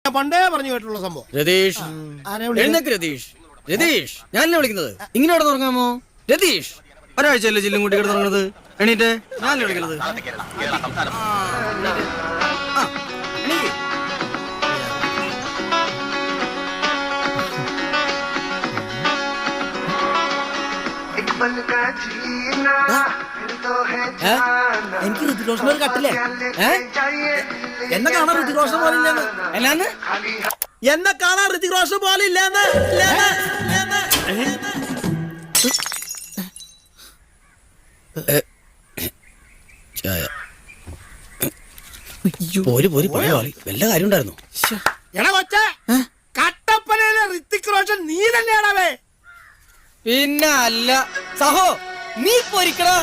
പണ്ടേ പറഞ്ഞു കേട്ടുള്ള സംഭവം. രതീഷ് രതീഷ് രതീഷ് ഞാനല്ലേ വിളിക്കുന്നത്. ഇങ്ങനെ ഇവിടെ തുടങ്ങാമോ? രതീഷ് ഒരാഴ്ചയല്ലേ ജില്ലും കൂട്ടി കിടന്ന് തുടങ്ങുന്നത്. എണീറ്റേ, ഞാനല്ലേ വിളിക്കുന്നത്. എനിക്ക് ഋതിക് കട്ടില്ലേ? എന്നെ കാണാൻ ഋതിക് റോഷൻ പോലെ ഇല്ലെന്ന്. എന്നാന്ന്? എന്നെ കാണാൻ ഋതിക് റോഷൻ പോലെ ഇല്ലെന്ന്. ചായ വല്ല കാര്യം ഉണ്ടായിരുന്നു. എടാ കൊച്ചേ, കട്ടപ്പനയിലെ ഋതിക് റോഷൻ നീ തന്നെയാണവേ. പിന്നെ അല്ല സഹോ, നീ പൊരിക്കടാ.